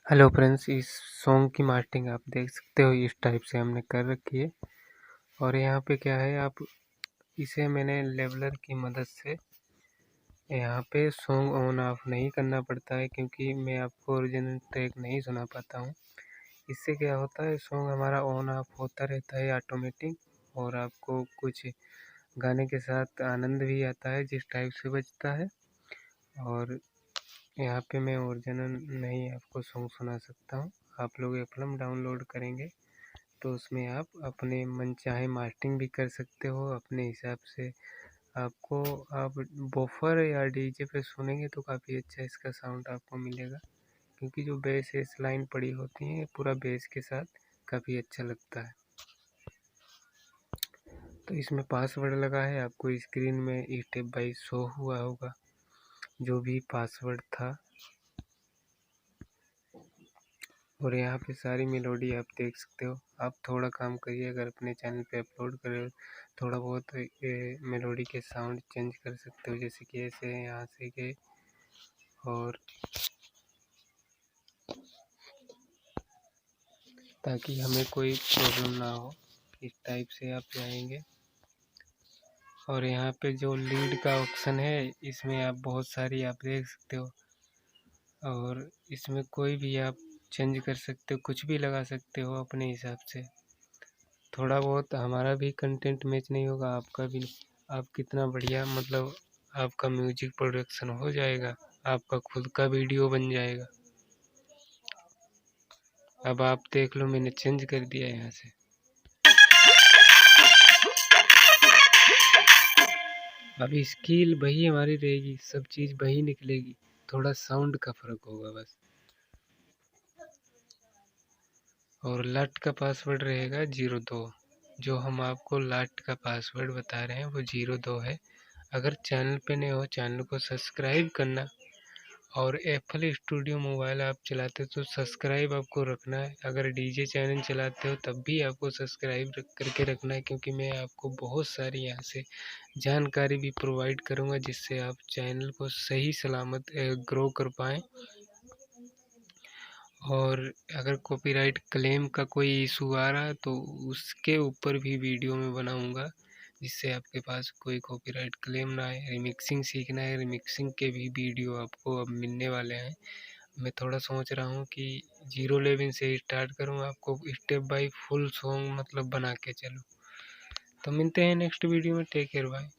Hello friends, इस song की mastering आप देख सकते हो इस टाइप से हमने कर रखी है। और यहाँ पे क्या है, आप इसे मैंने लेवलर की मदद से यहाँ पे सॉन्ग ऑन ऑफ नहीं करना पड़ता है, क्योंकि मैं आपको ओरिजिनल ट्रैक नहीं सुना पाता हूँ। इससे क्या होता है, सॉन्ग हमारा ऑन ऑफ होता रहता है ऑटोमेटिक, और आपको कुछ गाने के साथ आनंद भी आता है जिस टाइप से बजता है। और यहाँ पे मैं ओरिजिनल नहीं आपको सॉन्ग सुना सकता हूँ। आप लोग एप्लम डाउनलोड करेंगे तो उसमें आप अपने मनचाहे मास्टरिंग भी कर सकते हो अपने हिसाब से। आपको आप बफर या डीजे पे सुनेंगे तो काफ़ी अच्छा इसका साउंड आपको मिलेगा, क्योंकि जो बेस इस लाइन पड़ी होती है पूरा बेस के साथ काफ़ी अच्छा लगता है। तो इसमें पासवर्ड लगा है, आपको स्क्रीन में स्टेप बाय शो हुआ होगा जो भी पासवर्ड था। और यहाँ पे सारी मेलोडी आप देख सकते हो। आप थोड़ा काम करिए, अगर अपने चैनल पे अपलोड कर रहे हो थोड़ा बहुत मेलोडी के साउंड चेंज कर सकते हो, जैसे कि ऐसे यहाँ से के, और ताकि हमें कोई प्रॉब्लम ना हो। इस टाइप से आप जाएंगे और यहाँ पे जो लीड का ऑप्शन है इसमें आप बहुत सारी आप देख सकते हो, और इसमें कोई भी आप चेंज कर सकते हो, कुछ भी लगा सकते हो अपने हिसाब से। थोड़ा बहुत हमारा भी कंटेंट मैच नहीं होगा, आपका भी। आप कितना बढ़िया, मतलब आपका म्यूजिक प्रोडक्शन हो जाएगा, आपका खुद का वीडियो बन जाएगा। अब आप देख लो, मैंने चेंज कर दिया यहाँ से। अब स्किल वही हमारी रहेगी, सब चीज़ वही निकलेगी, थोड़ा साउंड का फर्क होगा बस। और लास्ट का पासवर्ड रहेगा 02। जो हम आपको लास्ट का पासवर्ड बता रहे हैं वो 02 है। अगर चैनल पे नए हो, चैनल को सब्सक्राइब करना। और एप्पल स्टूडियो मोबाइल आप चलाते हो तो सब्सक्राइब आपको रखना है। अगर डीजे चैनल चलाते हो तब भी आपको सब्सक्राइब करके रखना है, क्योंकि मैं आपको बहुत सारी यहाँ से जानकारी भी प्रोवाइड करूँगा, जिससे आप चैनल को सही सलामत ग्रो कर पाएँ। और अगर कॉपीराइट क्लेम का कोई इशू आ रहा है तो उसके ऊपर भी वीडियो में बनाऊंगा, जिससे आपके पास कोई कॉपीराइट क्लेम ना आए। रिमिक्सिंग सीखना है, रिमिक्सिंग के भी वीडियो आपको अब मिलने वाले हैं। मैं थोड़ा सोच रहा हूँ कि 011 से स्टार्ट करूँ, आपको स्टेप बाय फुल सॉन्ग मतलब बना के चलूँ। तो मिलते हैं नेक्स्ट वीडियो में। Take care, by.